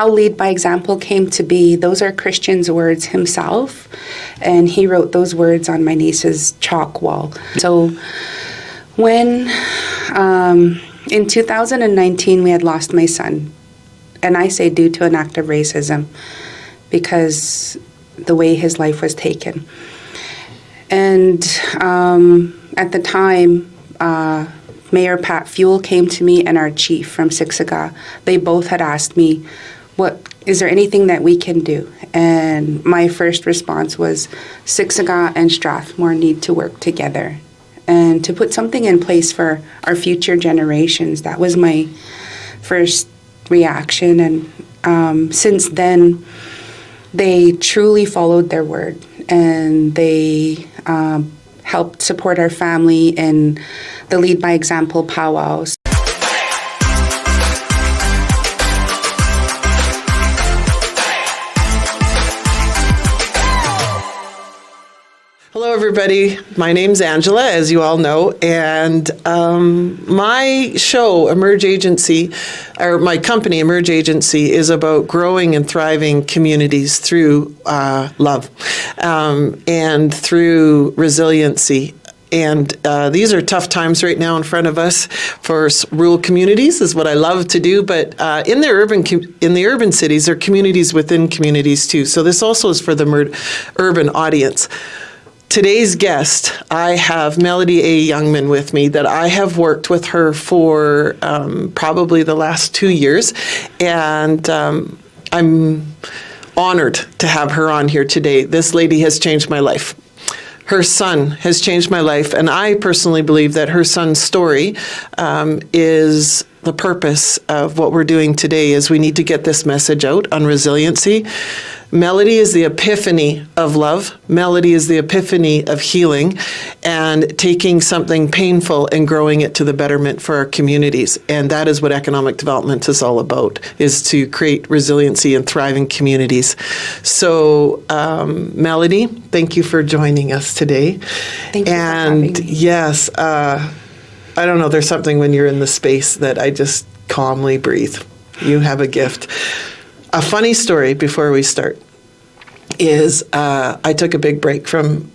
how lead by example came to be, those are Christian's words himself, and he wrote those words on my niece's chalk wall. So when in 2019 we had lost my son, and I say due to an act of racism, because the way his life was taken. And at the time, Mayor Pat Fuel came to me and our chief from Siksika. They both had asked me, is there anything that we can do? And my first response was, Siksika and Strathmore need to work together and to put something in place for our future generations. That was my first reaction. And since then, they truly followed their word, and they helped support our family in the Lead by Example powwows. Hello, everybody. My name's Angela, as you all know, and my show, Emerge Agency, or my company, Emerge Agency, is about growing and thriving communities through love and through resiliency. And these are tough times right now in front of us for rural communities, is what I love to do. But in the urban cities, there are communities within communities too. So this also is for the urban audience. Today's guest, I have Melodie Ayoungman with me, that I have worked with her for probably the last 2 years, and I'm honored to have her on here today. This lady has changed my life. Her son has changed my life, and I personally believe that her son's story is the purpose of what we're doing today. Is we need to get this message out on resiliency. Melodie is the epiphany of love. Melodie is the epiphany of healing and taking something painful and growing it to the betterment for our communities. And that is what economic development is all about, is to create resiliency and thriving communities. So, Melodie, thank you for joining us today. Thank you for having me. Yes, I don't know, there's something when you're in the space that I just calmly breathe. You have a gift. A funny story before we start is I took a big break from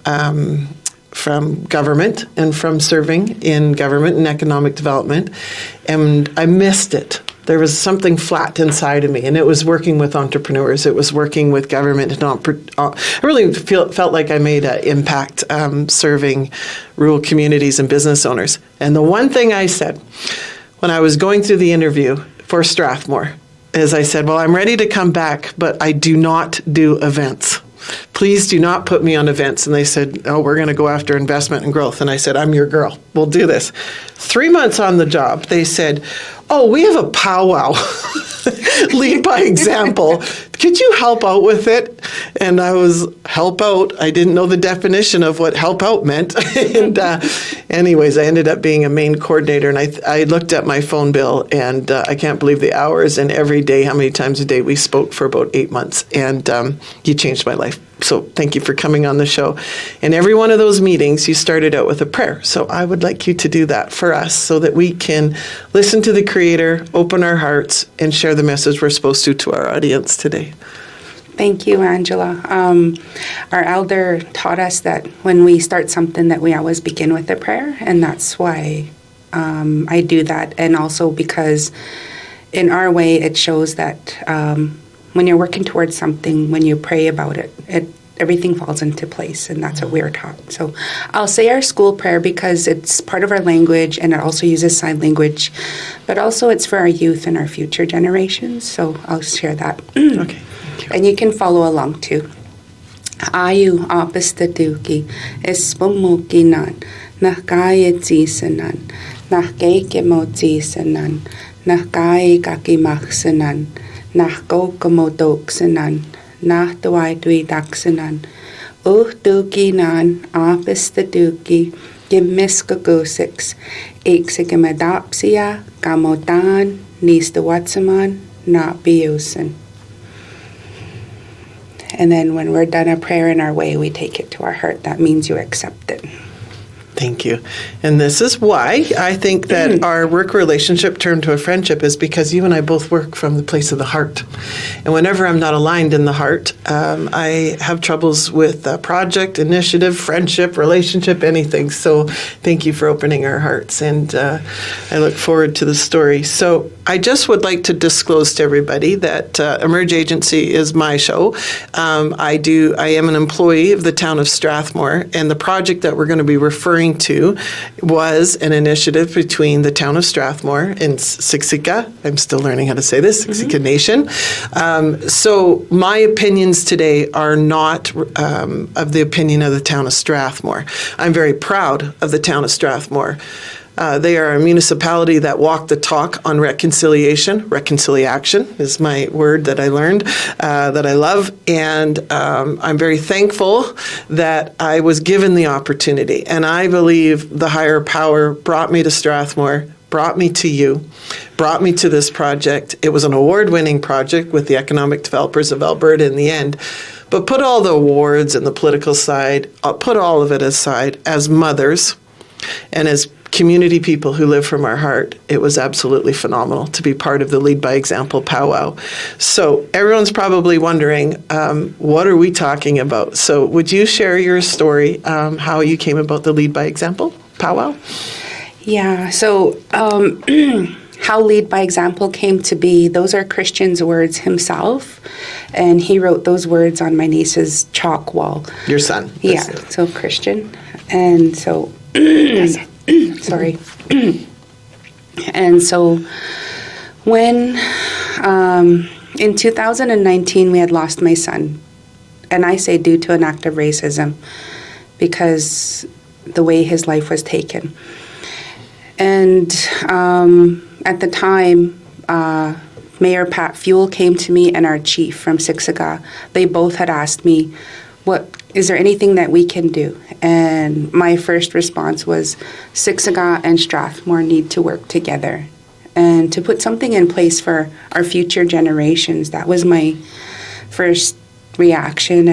government and from serving in government and economic development, and I missed it. There was something flat inside of me, and it was working with entrepreneurs. It was working with government. And I really felt like I made an impact serving rural communities and business owners. And the one thing I said when I was going through the interview for Strathmore is I said, well, I'm ready to come back, but I do not do events. Please do not put me on events. And they said, oh, we're going to go after investment and growth. And I said, I'm your girl. We'll do this. 3 months on the job, they said, oh, we have a powwow. Lead by example. Could you help out with it? And I was, help out. I didn't know the definition of what help out meant. And anyways, I ended up being a main coordinator. And I looked at my phone bill, and I can't believe the hours and every day, how many times a day we spoke for about 8 months. And you changed my life. So thank you for coming on the show. And every one of those meetings, you started out with a prayer. So I would like you to do that for us so that we can listen to the Creator, open our hearts, and share the message we're supposed to our audience today. Thank you, Angela. Our elder taught us that when we start something that we always begin with a prayer, and that's why I do that. And also because in our way, it shows that when you're working towards something, when you pray about it, everything falls into place, and that's what we're taught. So I'll say our school prayer because it's part of our language, and it also uses sign language, but also it's for our youth and our future generations. So I'll share that. Okay. And you can follow along too. Ayu apistatuki espumukinan nahkayetzisanan nahkeikemotzisanan nahkaikakimaksanan nahkokomodoksanan nahtuaituidaksanan uhtukinan apistatuki gimiskagusix ixigamadapsia gamodan nistawatsaman nabiusan. And then when we're done a prayer in our way, we take it to our heart. That means you accept it. Thank you. And this is why I think that our work relationship turned to a friendship is because you and I both work from the place of the heart. And whenever I'm not aligned in the heart, I have troubles with project, initiative, friendship, relationship, anything. So thank you for opening our hearts. And I look forward to the story. So I just would like to disclose to everybody that Emerge Agency is my show. I am an employee of the town of Strathmore, and the project that we're going to be referring to was an initiative between the town of Strathmore and Siksika. I'm still learning how to say this, Siksika Nation. So my opinions today are not of the opinion of the town of Strathmore. I'm very proud of the town of Strathmore. They are a municipality that walk the talk on reconciliation. Reconciliation is my word that I learned, that I love. And I'm very thankful that I was given the opportunity. And I believe the higher power brought me to Strathmore, brought me to you, brought me to this project. It was an award-winning project with the economic developers of Alberta in the end. But put all the awards and the political side, put all of it aside. As mothers and as community people who live from our heart, it was absolutely phenomenal to be part of the Lead by Example powwow. So everyone's probably wondering, what are we talking about? So would you share your story, how you came about the Lead by Example powwow? Yeah, so how Lead by Example came to be, those are Christian's words himself, and he wrote those words on my niece's chalk wall. Your son? Yeah, so Christian. And so, sorry. And so when, in 2019, we had lost my son, and I say due to an act of racism, because the way his life was taken. And at the time, Mayor Pat Fuel came to me and our chief from Siksika. They both had asked me, is there anything that we can do? And my first response was, Siksika and Strathmore need to work together and to put something in place for our future generations. That was my first reaction.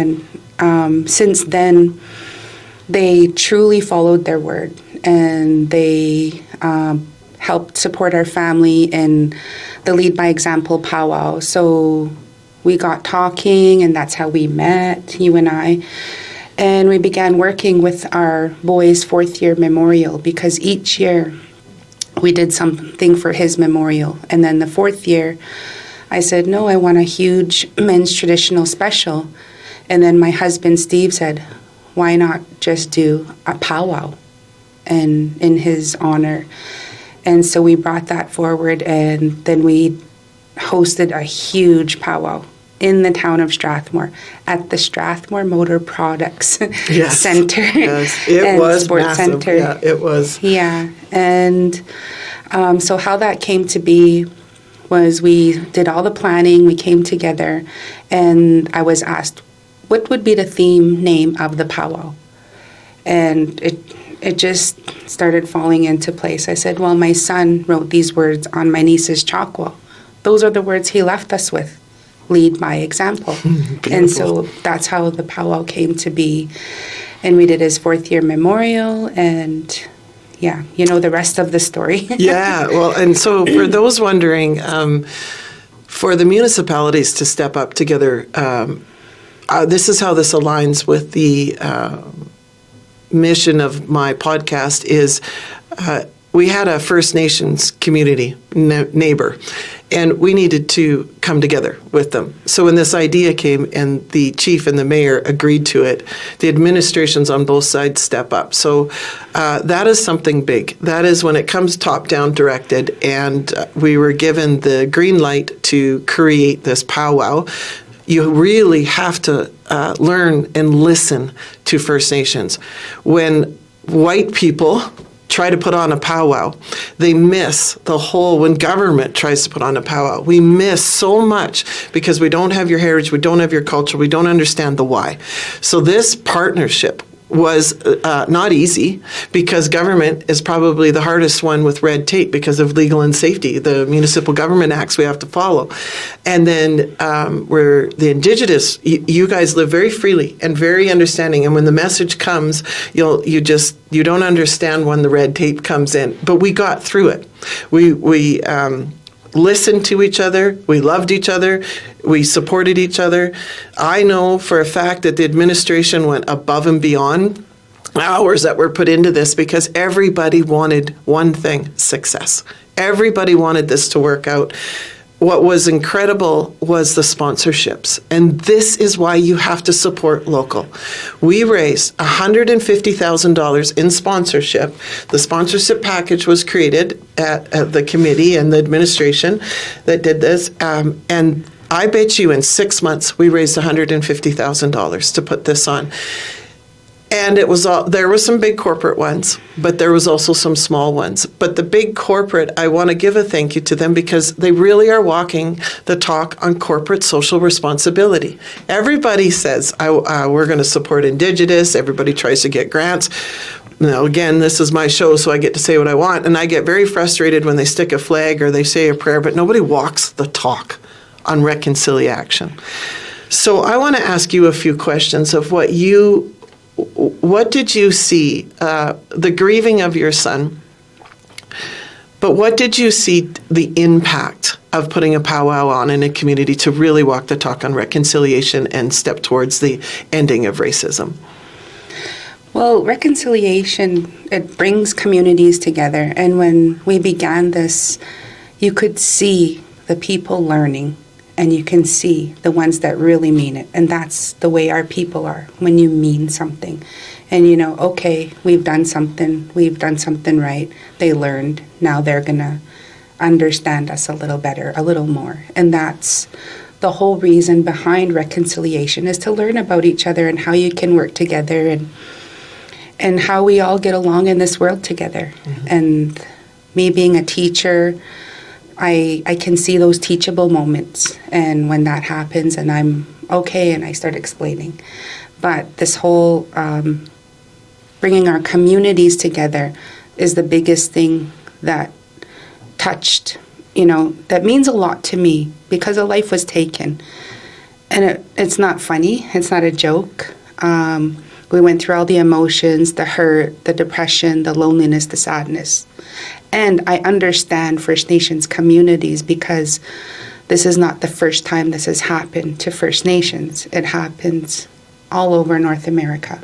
And since then, they truly followed their word, and they helped support our family in the Lead by Example powwow. So we got talking, and that's how we met, you and I. And we began working with our boy's fourth-year memorial, because each year we did something for his memorial. And then the fourth year, I said, no, I want a huge men's traditional special. And then my husband, Steve, said, why not just do a powwow and in his honor? And so we brought that forward, and then we hosted a huge powwow in the town of Strathmore at the Strathmore Motor Products Center. Yes, it was Sports massive. Center. Yeah, it was. Yeah, and so how that came to be was we did all the planning, we came together, and I was asked, what would be the theme name of the powwow? And it just started falling into place. I said, well, my son wrote these words on my niece's chalk wall. Those are the words he left us with. Lead by example. And so that's how the powwow came to be. And we did his fourth-year memorial, and yeah, you know the rest of the story. Yeah, well, and so for those wondering, for the municipalities to step up together, this is how this aligns with the mission of my podcast is we had a First Nations community neighbor, and we needed to come together with them. So when this idea came and the chief and the mayor agreed to it, the administrations on both sides step up. So that is something big. That is when it comes top-down directed, and we were given the green light to create this powwow. You really have to learn and listen to First Nations. When white people try to put on a powwow, they miss the whole, when government tries to put on a powwow, we miss so much because we don't have your heritage, we don't have your culture, we don't understand the why. So this partnership was not easy, because government is probably the hardest one with red tape because of legal and safety, the municipal government acts we have to follow. And then we're the Indigenous, you guys live very freely and very understanding. And when the message comes, you don't understand when the red tape comes in. But we got through it. We listened to each other. We loved each other. We supported each other. I know for a fact that the administration went above and beyond hours that were put into this, because everybody wanted one thing: success. Everybody wanted this to work out. What was incredible was the sponsorships. And this is why you have to support local. We raised $150,000 in sponsorship. The sponsorship package was created at the committee and the administration that did this. And I bet you in 6 months, we raised $150,000 to put this on. And it was there were some big corporate ones, but there was also some small ones. But the big corporate, I want to give a thank you to them, because they really are walking the talk on corporate social responsibility. Everybody says, we're going to support Indigenous. Everybody tries to get grants. Now, again, this is my show, so I get to say what I want. And I get very frustrated when they stick a flag or they say a prayer, but nobody walks the talk on reconciliation. So I want to ask you a few questions of what did you see, the grieving of your son, but what did you see the impact of putting a powwow on in a community to really walk the talk on reconciliation and step towards the ending of racism? Well, reconciliation, it brings communities together. And when we began this, you could see the people learning, and you can see the ones that really mean it. And that's the way our people are, when you mean something. And okay, we've done something right. They learned. Now they're going to understand us a little better, a little more. And that's the whole reason behind reconciliation, is to learn about each other and how you can work together, and how we all get along in this world together. Mm-hmm. And me being a teacher, I can see those teachable moments, and when that happens and I'm okay and I start explaining. But this whole bringing our communities together is the biggest thing that touched, that means a lot to me, because a life was taken. And it's not funny, it's not a joke. We went through all the emotions, the hurt, the depression, the loneliness, the sadness. And I understand First Nations communities, because this is not the first time this has happened to First Nations. It happens all over North America,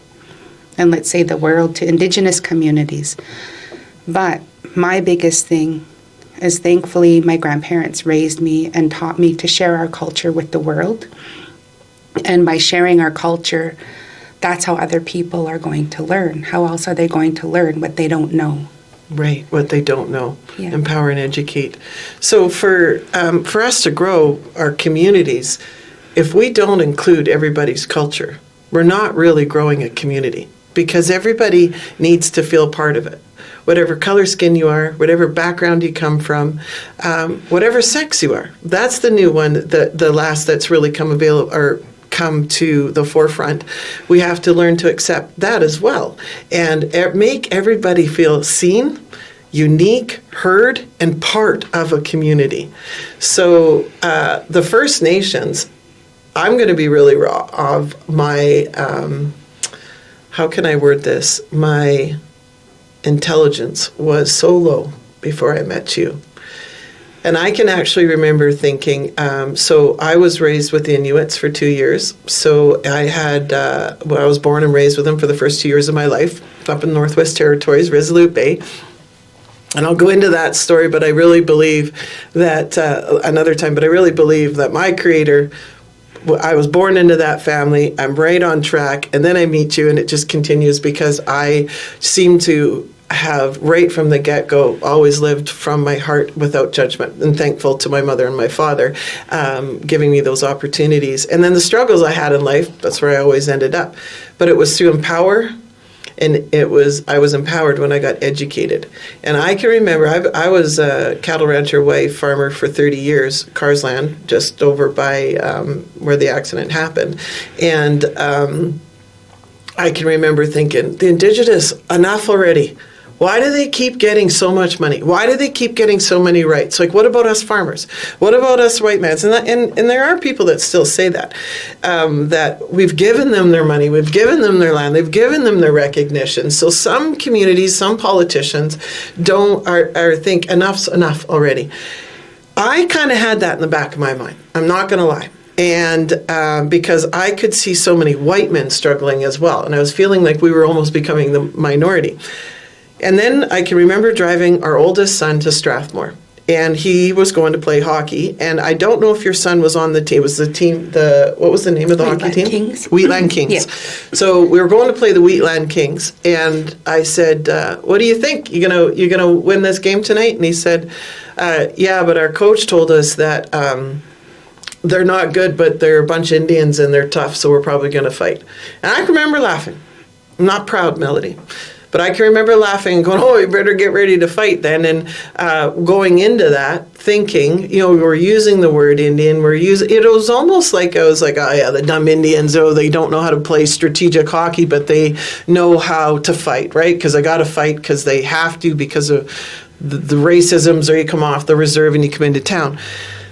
and let's say the world, to Indigenous communities. But my biggest thing is, thankfully, my grandparents raised me and taught me to share our culture with the world. And by sharing our culture, that's how other people are going to learn. How else are they going to learn what they don't know? Right, what they don't know. Yeah. Empower and educate. So for us to grow our communities, if we don't include everybody's culture, we're not really growing a community, because everybody needs to feel part of it. Whatever color skin you are, whatever background you come from, whatever sex you are. That's the new one, the last that's really come to the forefront. We have to learn to accept that as well, and make everybody feel seen, unique, heard, and part of a community. So the First Nations, I'm going to be really raw of my, how can I word this? My intelligence was so low before I met you. And I can actually remember thinking, so I was raised with the Inuits for 2 years. So I was born and raised with them for the first 2 years of my life, up in Northwest Territories, Resolute Bay. And I'll go into that story, but I really believe that, another time, but I really believe that my Creator, I was born into that family, I'm right on track, and then I meet you, and it just continues, because I seem to have, right from the get-go, always lived from my heart without judgment, and thankful to my mother and my father giving me those opportunities. And then the struggles I had in life, that's where I always ended up. But it was to empower, and I was empowered when I got educated. And I can remember, I was a cattle rancher wife farmer for 30 years, Carsland, just over by where the accident happened. And I can remember thinking, the Indigenous, enough already. Why do they keep getting so much money? Why do they keep getting so many rights? Like, what about us farmers? What about us white men? And there are people that still say that, that we've given them their money, we've given them their land, they've given them their recognition. So some communities, some politicians think enough's enough already. I kind of had that in the back of my mind. I'm not going to lie. And because I could see so many white men struggling as well. And I was feeling like we were almost becoming the minority. And then I can remember driving our oldest son to Strathmore, and he was going to play hockey. And I don't know if your son was on the team. It was the team, what was the name of the hockey team? Kings. Wheatland Kings. Yeah. So we were going to play the Wheatland Kings, and I said, what do you think? You gonna win this game tonight? And he said, yeah, but our coach told us that they're not good, but they're a bunch of Indians and they're tough, so we're probably going to fight. And I can remember laughing. I'm not proud, Melodie. But I can remember laughing and going, oh, you better get ready to fight then. And going into that, thinking, we were using the word Indian. It was almost like I was like, oh, yeah, the dumb Indians, they don't know how to play strategic hockey, but they know how to fight, right? Because I got to fight because they have to, because of the racisms, or you come off the reserve and you come into town.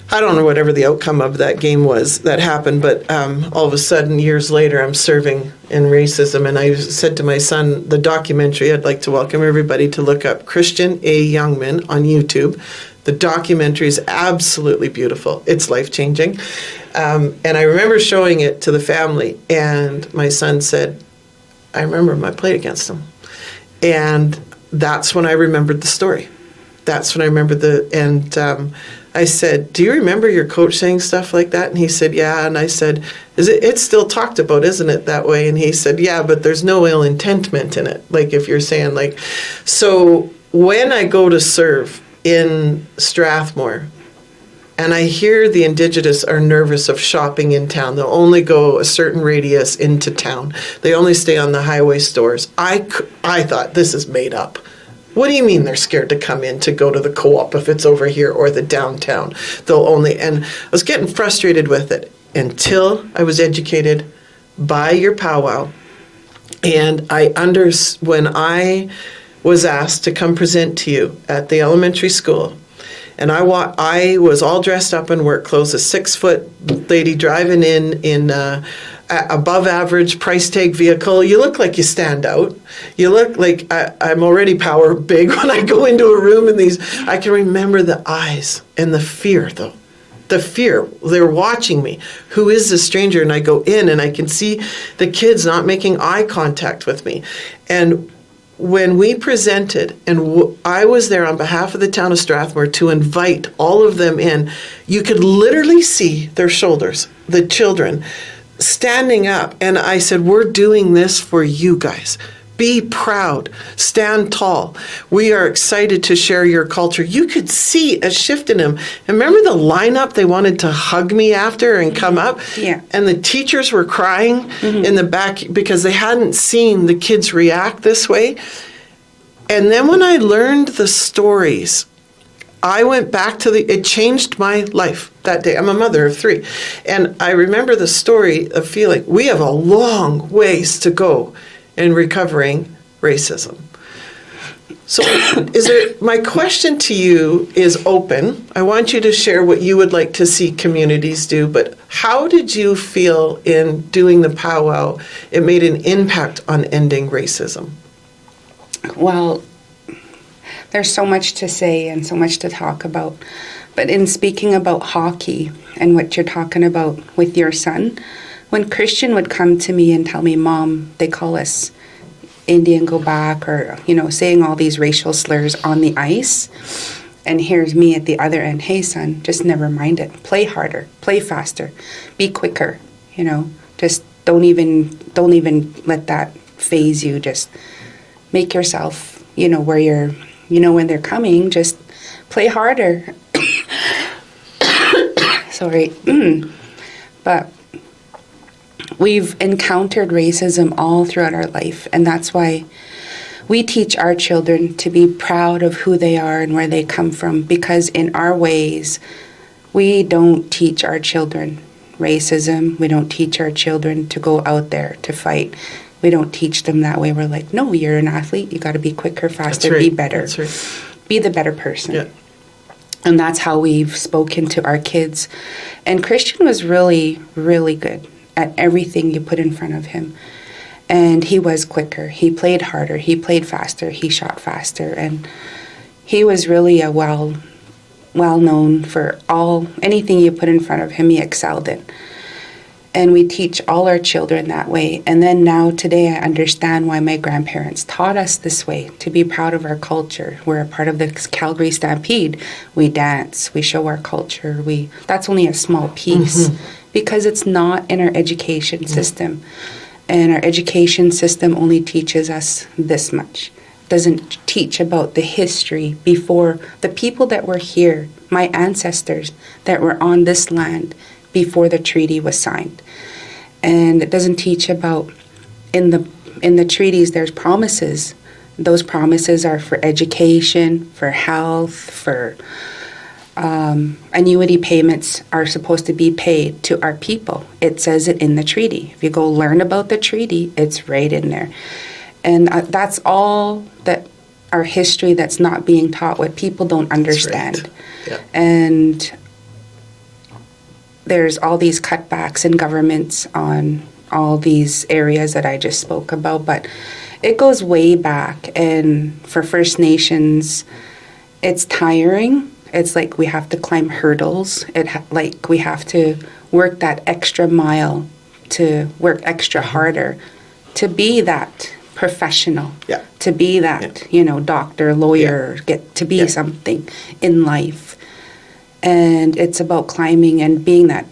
I don't know whatever the outcome of that game was that happened, but all of a sudden, years later, I'm serving in racism, and I said to my son, the documentary, I'd like to welcome everybody to look up Christian A. Youngman on YouTube. The documentary is absolutely beautiful. It's life-changing. And I remember showing it to the family, and my son said, I remember I played against him. And that's when I remembered the story. That's when I remembered I said, do you remember your coach saying stuff like that? And he said, yeah. And I said, it's still talked about, isn't it, that way? And he said, yeah, but there's no ill intentment in it. Like, if you're saying, like, so when I go to serve in Strathmore, and I hear the Indigenous are nervous of shopping in town. They'll only go a certain radius into town. They only stay on the highway stores. I thought, this is made up. What do you mean they're scared to come in to go to the co-op if it's over here or the downtown? And I was getting frustrated with it until I was educated by your powwow. And when I was asked to come present to you at the elementary school, and I was all dressed up in work clothes, a 6-foot lady driving in above average price tag vehicle. You look like you stand out. You look like I'm already power big when I go into a room, and I can remember the eyes and the fear, though. The fear. They're watching me. Who is this stranger? And I go in and I can see the kids not making eye contact with me. And when we presented, and I was there on behalf of the town of Strathmore to invite all of them in, you could literally see their shoulders, the children, standing up. And I said, we're doing this for you guys. Be proud. Stand tall. We are excited to share your culture. You could see a shift in them. And remember the lineup? They wanted to hug me after and come up. Yeah. And the teachers were crying in the back because they hadn't seen the kids react this way. And then when I learned the stories, I went back it changed my life that day. I'm a mother of 3. And I remember the story of feeling we have a long ways to go in recovering racism. So my question to you is open. I want you to share what you would like to see communities do, but how did you feel in doing the powwow? It made an impact on ending racism. Well, there's so much to say and so much to talk about. But in speaking about hockey and what you're talking about with your son, when Christian would come to me and tell me, Mom, they call us Indian, go back, or, saying all these racial slurs on the ice, and here's me at the other end, hey, son, just never mind it. Play harder, play faster, be quicker, just don't even let that phase you. Just make yourself, where you're, when they're coming, just play harder. Sorry. But we've encountered racism all throughout our life, and that's why we teach our children to be proud of who they are and where they come from, because in our ways, we don't teach our children racism. We don't teach our children to go out there to fight. We don't teach them that way. We're like, no, you're an athlete. You got to be quicker, faster, That's right. be better. That's right. Be the better person. Yeah. And that's how we've spoken to our kids. And Christian was really, really good at everything you put in front of him. And he was quicker. He played harder. He played faster. He shot faster. And he was really a well known for anything you put in front of him, he excelled in. And we teach all our children that way. And then now today I understand why my grandparents taught us this way, to be proud of our culture. We're a part of the Calgary Stampede. We dance, we show our culture. That's only a small piece because it's not in our education system. And our education system only teaches us this much. Doesn't teach about the history before the people that were here, my ancestors that were on this land before the treaty was signed. And it doesn't teach about in the treaties there's promises. Those promises are for education, for health, for annuity payments are supposed to be paid to our people. It says it in the treaty. If you go learn about the treaty, it's right in there. And that's all that our history that's not being taught, what people don't understand. Right. Yeah. And there's all these cutbacks in governments on all these areas that I just spoke about, but it goes way back. And for First Nations, it's tiring. It's like we have to climb hurdles. Like we have to work that extra mile, to work extra harder, to be that professional, to be that, doctor, lawyer, get to be something in life. And it's about climbing and being that,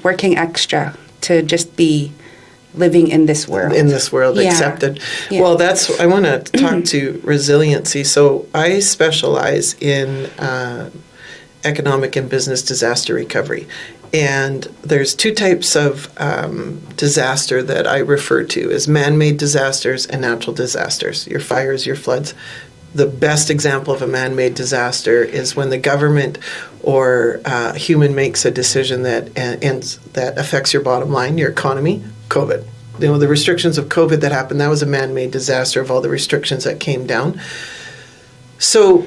working extra to just be living in this world. In this world, accepted. Yeah. Well, I want to talk to resiliency. So I specialize in economic and business disaster recovery. And there's two types of disaster that I refer to as man-made disasters and natural disasters, your fires, your floods. The best example of a man-made disaster is when the government or human makes a decision that affects your bottom line, your economy. COVID. The restrictions of COVID that happened, that was a man-made disaster of all the restrictions that came down. So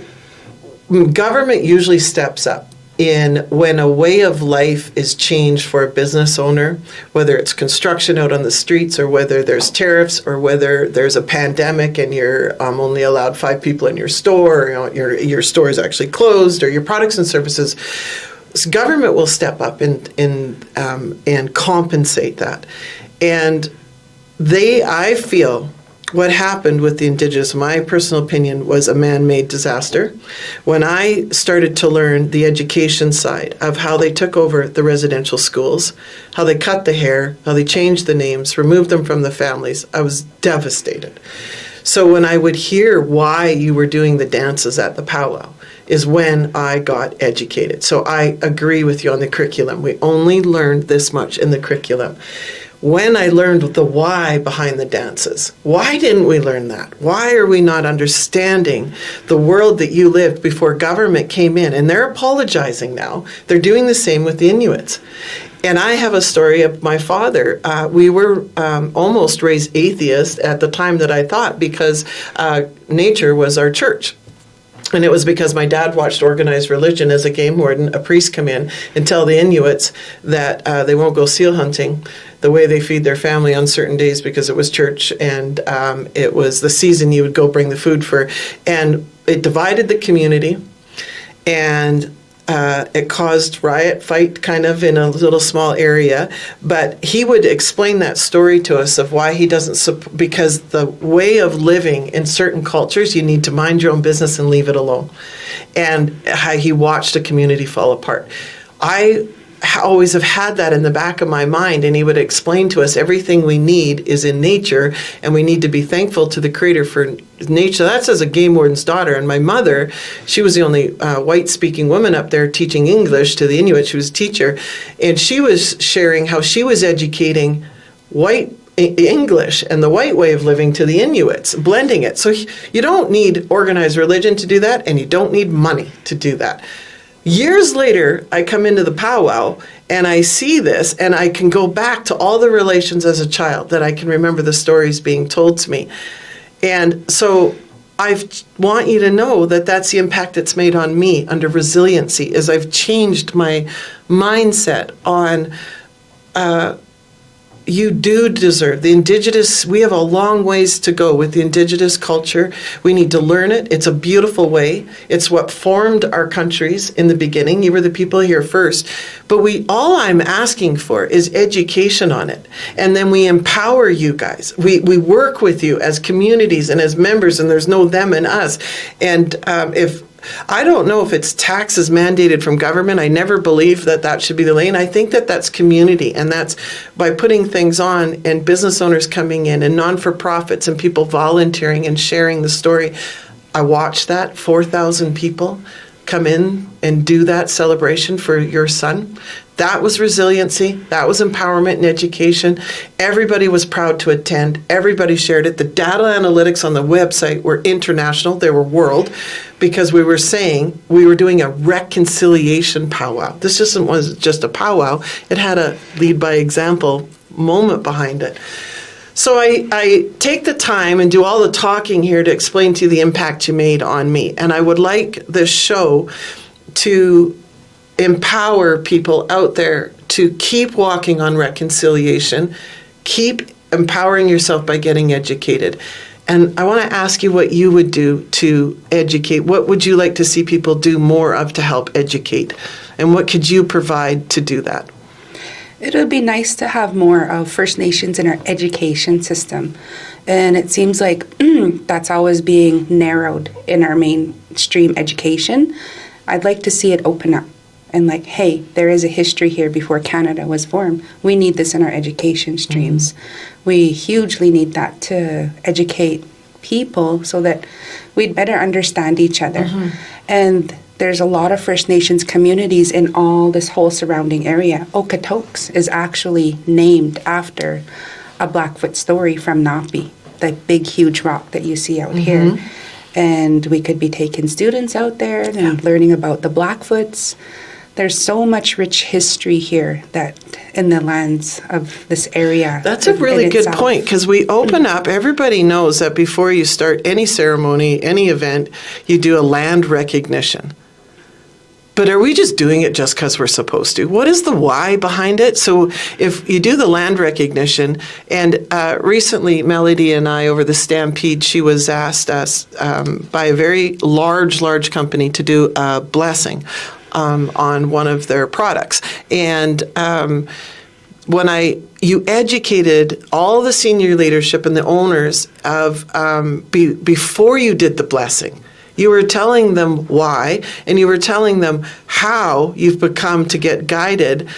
government usually steps up when a way of life is changed for a business owner, whether it's construction out on the streets or whether there's tariffs or whether there's a pandemic and you're only allowed 5 people in your store, or your store is actually closed, or your products and services. So government will step up and compensate that. And I feel what happened with the Indigenous, my personal opinion, was a man-made disaster. When I started to learn the education side of how they took over the residential schools, how they cut the hair, how they changed the names, removed them from the families, I was devastated. So when I would hear why you were doing the dances at the powwow, is when I got educated. So I agree with you on the curriculum. We only learned this much in the curriculum. When I learned the why behind the dances, why didn't we learn that? Why are we not understanding the world that you lived before government came in? And they're apologizing now. They're doing the same with the Inuits. And I have a story of my father. We were almost raised atheist at the time that I thought, because nature was our church. And it was because my dad watched Organized Religion as a game warden, a priest come in and tell the Inuits that they won't go seal hunting the way they feed their family on certain days because it was church and it was the season you would go bring the food for. And it divided the community, and it caused riot, fight kind of in a little small area. But he would explain that story to us of why he doesn't, because the way of living in certain cultures, you need to mind your own business and leave it alone. And how he watched a community fall apart. I always have had that in the back of my mind, and he would explain to us everything we need is in nature, and we need to be thankful to the Creator for nature. That's as a game warden's daughter. And my mother, she was the only white-speaking woman up there teaching English to the Inuit. She was a teacher, and she was sharing how she was educating white English and the white way of living to the Inuits, blending it. So you don't need organized religion to do that, and you don't need money to do that. Years later, I come into the powwow, And I see this, and I can go back to all the relations as a child that I can remember the stories being told to me. And so I want you to know that that's the impact it's made on me under resiliency, is I've changed my mindset on you do deserve the Indigenous. We have a long ways to go with the Indigenous culture. We need to learn it. It's a beautiful way. It's what formed our countries in the beginning. You were the people here first. But all I'm asking for is education on it. And then we empower you guys. We work with you as communities and as members, and there's no them and us. And I don't know if it's taxes mandated from government. I never believed that should be the lane. I think that's community, and that's by putting things on and business owners coming in and non-for-profits and people volunteering and sharing the story. I watched that 4,000 people come in and do that celebration for your son. That was resiliency. That was empowerment and education. Everybody was proud to attend. Everybody shared it. The data analytics on the website were international. They were world, because we were saying we were doing a reconciliation powwow. This was just a powwow. It had a lead by example moment behind it. So I take the time and do all the talking here to explain to you the impact you made on me. And I would like this show to empower people out there to keep walking on reconciliation, keep empowering yourself by getting educated. And I want to ask you what you would do to educate. What would you like to see people do more of to help educate? And what could you provide to do that? It would be nice to have more of First Nations in our education system. And it seems like that's always being narrowed in our mainstream education. I'd like to see it open up. And like, hey, there is a history here before Canada was formed. We need this in our education streams. We hugely need that to educate people so that we'd better understand each other. And there's a lot of First Nations communities in all this whole surrounding area. Okotoks is actually named after a Blackfoot story from Napi, the big, huge rock that you see out here. And we could be taking students out there and learning about the Blackfoots. There's so much rich history here that in the lands of this area. That's a really good point, because we open up, everybody knows that before you start any ceremony, any event, you do a land recognition. But are we just doing it just because we're supposed to? What is the why behind it? So if you do the land recognition, and recently Melodie and I, over the Stampede, she was asked us by a very large company to do a blessing on one of their products. And when you educated all the senior leadership and the owners of before you did the blessing. You were telling them why, and you were telling them how you've become to get guided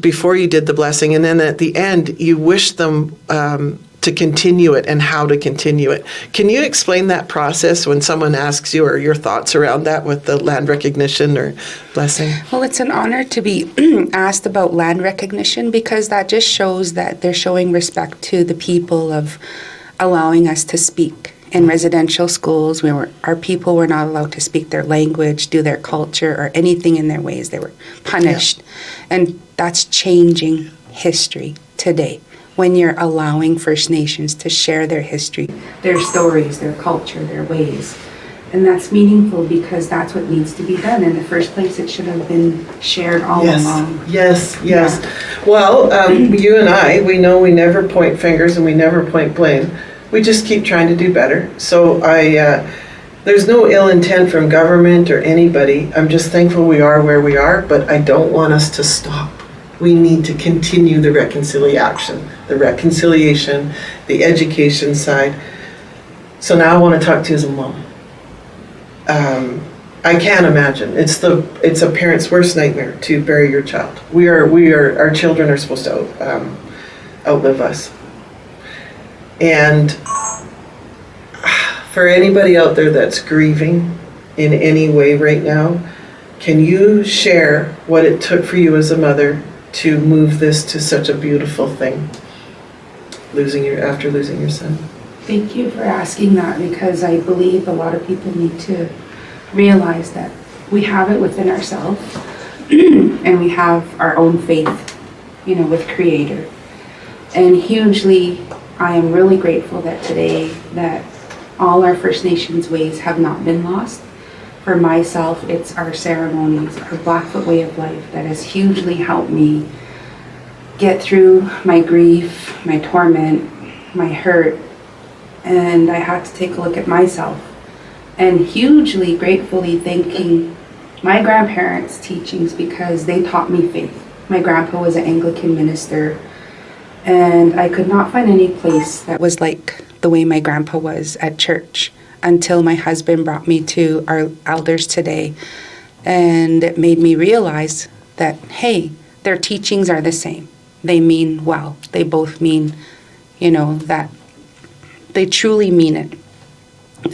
before you did the blessing. And then at the end, you wished them to continue it and how to continue it. Can you explain that process when someone asks you, or your thoughts around that with the land recognition or blessing? Well, it's an honor to be asked about land recognition, because that just shows that they're showing respect to the people of allowing us to speak. In residential schools, our people were not allowed to speak their language, do their culture, or anything in their ways. They were punished. And that's changing history today, when you're allowing First Nations to share their history, their stories, their culture, their ways. And that's meaningful, because that's what needs to be done. In the first place, it should have been shared all along. Yes. Well, you and I, we know we never point fingers and we never point blame. We just keep trying to do better. So there's no ill intent from government or anybody. I'm just thankful we are where we are, but I don't want us to stop. We need to continue the reconciliation, the education side. So now I want to talk to you as a mom. I can't imagine. It's a parent's worst nightmare to bury your child. Our children are supposed to outlive us. And for anybody out there that's grieving in any way right now, can you share what it took for you as a mother to move this to such a beautiful thing, after losing your son? Thank you for asking that, because I believe a lot of people need to realize that we have it within ourselves. and we have our own faith, with Creator. And hugely, I am really grateful that today that all our First Nations ways have not been lost. For myself, it's our ceremonies, our Blackfoot way of life that has hugely helped me get through my grief, my torment, my hurt. And I had to take a look at myself and hugely gratefully thanking my grandparents' teachings because they taught me faith. My grandpa was an Anglican minister, and I could not find any place that was like the way my grandpa was at church until my husband brought me to our elders today. And it made me realize that, hey, their teachings are the same. They mean well. They both mean, that they truly mean it.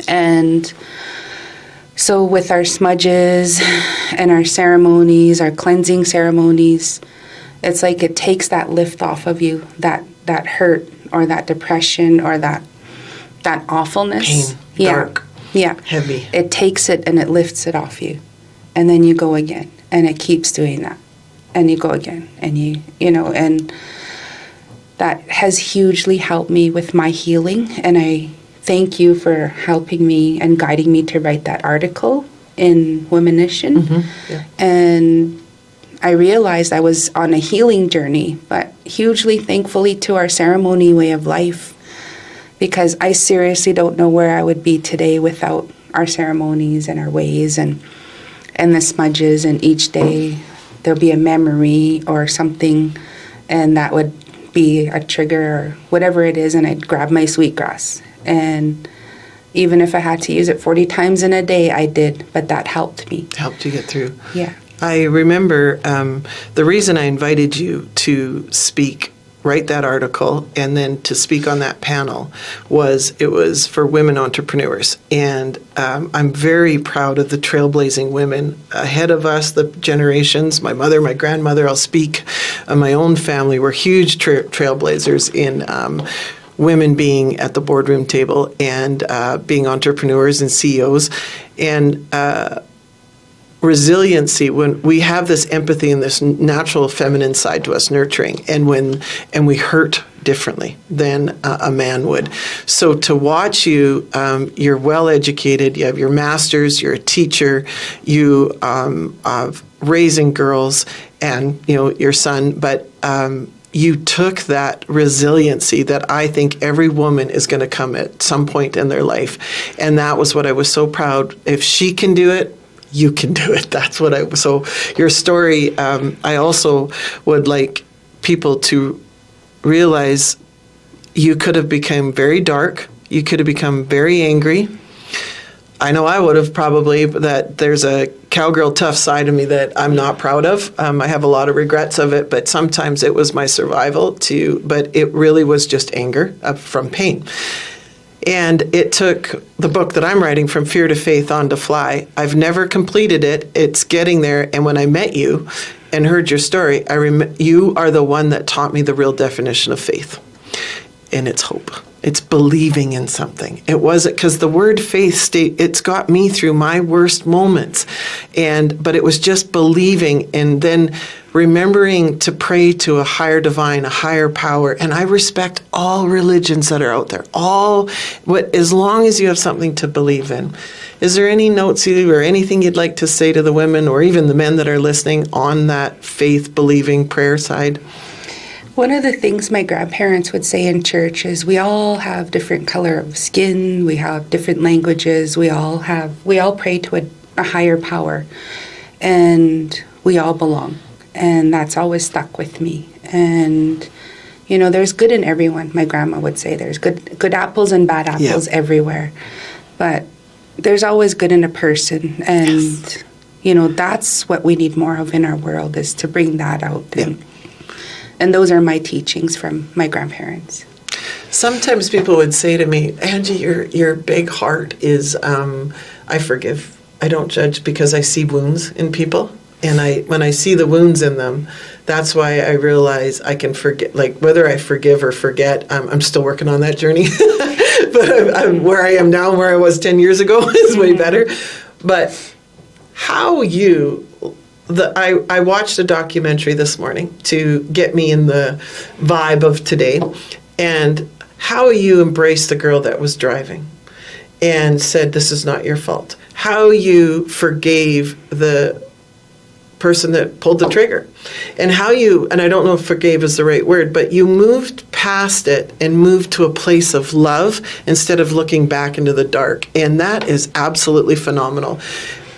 And so with our smudges and our ceremonies, our cleansing ceremonies, it's like it takes that lift off of you, that hurt or that depression or that awfulness. Pain, dark, heavy. It takes it and it lifts it off you. And then you go again, and it keeps doing that. And you go again, and and that has hugely helped me with my healing. And I thank you for helping me and guiding me to write that article in Womanition. Mm-hmm. Yeah. And I realized I was on a healing journey, but hugely thankfully to our ceremony way of life, because I seriously don't know where I would be today without our ceremonies and our ways and the smudges. And each day there'll be a memory or something, and that would be a trigger or whatever it is, and I'd grab my sweetgrass. And even if I had to use it 40 times in a day, I did, but that helped me. Helped you get through. Yeah. I remember the reason I invited you to speak, write that article, and then to speak on that panel it was for women entrepreneurs. And I'm very proud of the trailblazing women ahead of us, the generations. My mother, my grandmother, I'll speak on my own family, were huge trailblazers in women being at the boardroom table and being entrepreneurs and CEOs. And resiliency, when we have this empathy and this natural feminine side to us, nurturing, and we hurt differently than a man would. So to watch you, you're well educated, you have your master's, you're a teacher, you raising girls and your son, but you took that resiliency that I think every woman is going to come at some point in their life. And that was what I was so proud. If she can do it, you can do it. That's what so your story, I also would like people to realize you could have become very dark. You could have become very angry. I know I would have probably, that there's a cowgirl tough side of me that I'm not proud of. I have a lot of regrets of it, but sometimes it was my survival but it really was just anger from pain. And it took the book that I'm writing, From Fear to Faith on to Fly. I've never completed it. It's getting there. And when I met you and heard your story, you are the one that taught me the real definition of faith. And it's hope. It's believing in something. It wasn't, because the word faith, it's got me through my worst moments. But it was just believing and then remembering to pray to a higher divine, a higher power. And I respect all religions that are out there, as long as you have something to believe in. Is there any notes or anything you'd like to say to the women or even the men that are listening on that faith, believing, prayer side? One of the things my grandparents would say in church is we all have different color of skin, we have different languages, we all pray to a higher power, and we all belong. And that's always stuck with me. And, there's good in everyone, my grandma would say. There's good apples and bad apples everywhere. But there's always good in a person. And, that's what we need more of in our world, is to bring that out. Yeah. And those are my teachings from my grandparents. Sometimes people would say to me, Angie, your big heart is, I forgive. I don't judge because I see wounds in people. And when I see the wounds in them, that's why I realize I can forget, like whether I forgive or forget, I'm still working on that journey. But I'm where I am now, where I was 10 years ago is way better. But how you I watched a documentary this morning to get me in the vibe of today, and how you embraced the girl that was driving and said, this is not your fault. How you forgave the person that pulled the trigger, and how you, and I don't know if forgave is the right word, but you moved past it and moved to a place of love instead of looking back into the dark. And that is absolutely phenomenal.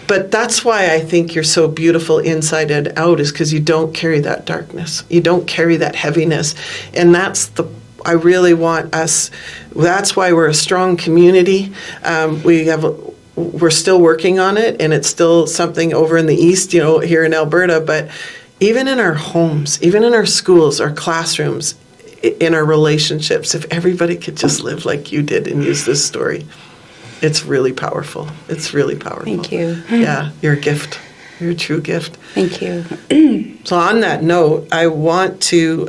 But that's why I think you're so beautiful inside and out, is because you don't carry that darkness. You don't carry that heaviness. And I really want us, that's why we're a strong community. We're still working on it, and it's still something over in the east, here in Alberta. But even in our homes, even in our schools, our classrooms, in our relationships, if everybody could just live like you did and use this story, it's really powerful. It's really powerful. Thank you. Yeah, you're a gift. You're a true gift. Thank you. So on that note, I want to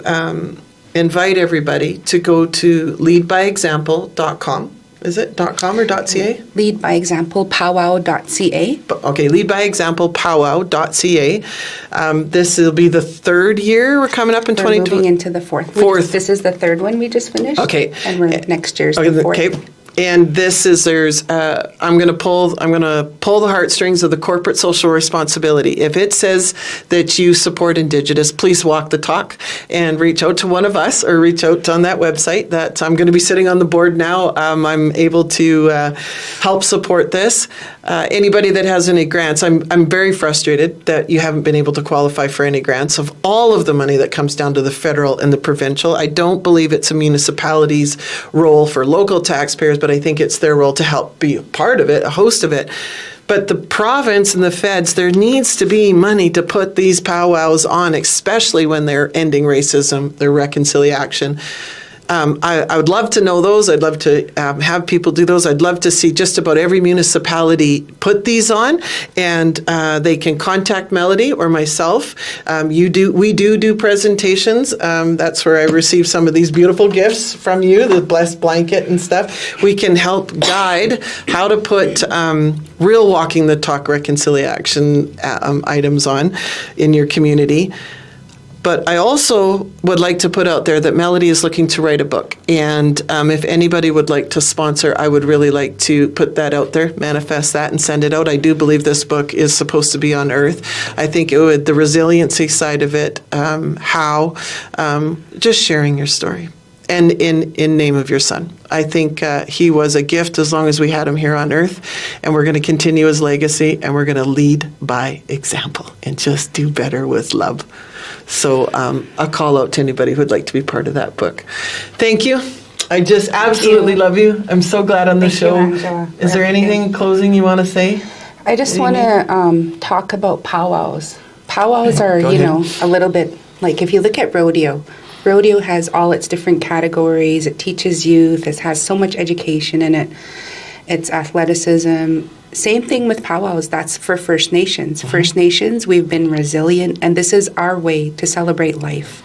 invite everybody to go to leadbyexample.com. Is it .com or .ca? Leadbyexamplepowwow.ca. Okay, leadbyexamplepowwow.ca. This will be the third year. We're coming up in 2020. We're moving into the fourth. This is the third one we just finished. Okay. And next year's the fourth. Okay. And this is, I'm going to pull the heartstrings of the corporate social responsibility. If it says that you support Indigenous, please walk the talk and reach out to one of us, or reach out on that website that I'm going to be sitting on the board now. I'm able to help support this. Anybody that has any grants, I'm very frustrated that you haven't been able to qualify for any grants. Of all of the money that comes down to the federal and the provincial, I don't believe it's a municipality's role for local taxpayers, but I think it's their role to help be a part of it, a host of it. But the province and the feds, there needs to be money to put these powwows on, especially when they're ending racism, their reconciliation. I would love to know those. I'd love to have people do those. I'd love to see just about every municipality put these on, and they can contact Melodie or myself. We do presentations. That's where I receive some of these beautiful gifts from you, the blessed blanket and stuff. We can help guide how to put real walking the talk reconciliation items on in your community. But I also would like to put out there that Melodie is looking to write a book. And if anybody would like to sponsor, I would really like to put that out there, manifest that, and send it out. I do believe this book is supposed to be on Earth. I think it would, the resiliency side of it, just sharing your story. And in name of your son. I think he was a gift as long as we had him here on Earth. And we're going to continue his legacy, and we're going to lead by example and just do better with love. So a call out to anybody who would like to be part of that book. Thank you. I just absolutely love you. I'm so glad on the show. Is there anything closing you want to say? I just want to talk about powwows. Powwows are, a little bit like, if you look at rodeo has all its different categories. It teaches youth. It has so much education in it. It's athleticism. Same thing with powwows. That's for First Nations. Mm-hmm. First Nations, we've been resilient, and this is our way to celebrate life.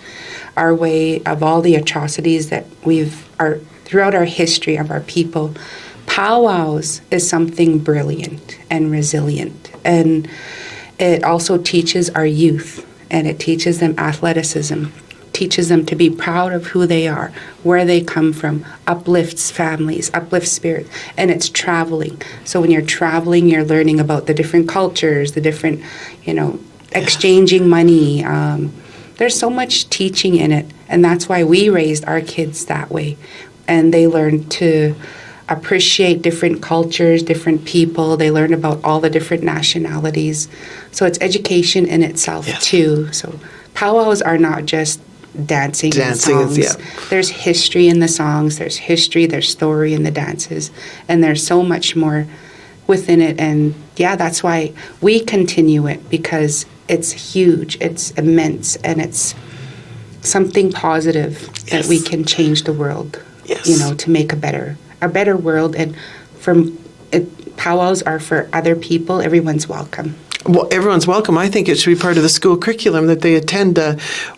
Our way of all the atrocities that throughout our history of our people. Powwows is something brilliant and resilient. And it also teaches our youth, and it teaches them athleticism. Teaches them to be proud of who they are, where they come from, uplifts families, uplifts spirit, and it's traveling. So when you're traveling, you're learning about the different cultures, the different, exchanging money. There's so much teaching in it, and that's why we raised our kids that way. And they learn to appreciate different cultures, different people. They learn about all the different nationalities. So it's education in itself, too. So powwows are not just dancing and songs. There's history in the songs, there's story in the dances, and there's so much more within it. And that's why we continue it, because it's huge, it's immense, and it's something positive that we can change the world, to make a better world. And powwows are for other people. Everyone's welcome. well, everyone's welcome. I think it should be part of the school curriculum that they attend.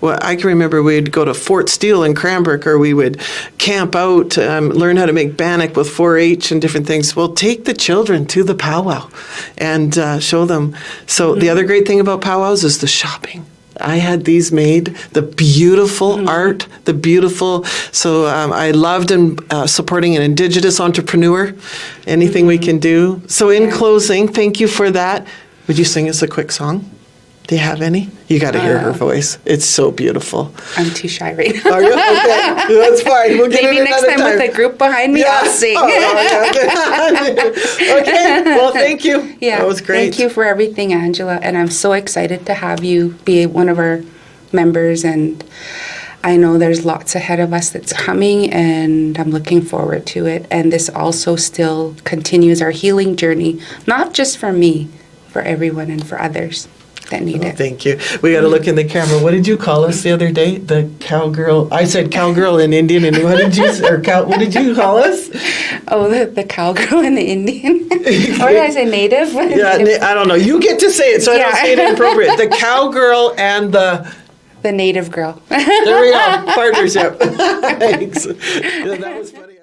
Well, I can remember we'd go to Fort Steele in Cranbrook, or we would camp out, learn how to make bannock with 4-H and different things. Well, take the children to the powwow and show them. So the other great thing about powwows is the shopping. I had these made, the beautiful art, the beautiful. So I loved supporting an Indigenous entrepreneur, anything we can do. So in closing, thank you for that. Would you sing us a quick song? Do you have any? You got to hear her voice. It's so beautiful. I'm too shy right now. Are you? Okay, that's fine. We'll get Maybe it next another time with a group behind me, I'll sing. Okay, well, thank you. Yeah, that was great. Thank you for everything, Angela. And I'm so excited to have you be one of our members. And I know there's lots ahead of us that's coming, and I'm looking forward to it. And this also still continues our healing journey, not just for me, for everyone and for others that need it. Thank you. We got to look in the camera. What did you call us the other day? The cowgirl. I said cowgirl in Indian, and what did you what did you call us? Oh, the cowgirl and the Indian. Or did I say native? Yeah, I don't know. You get to say it, so I don't say it inappropriate. The cowgirl and the native girl. There we go. Partnership. Thanks. Yeah, that was funny.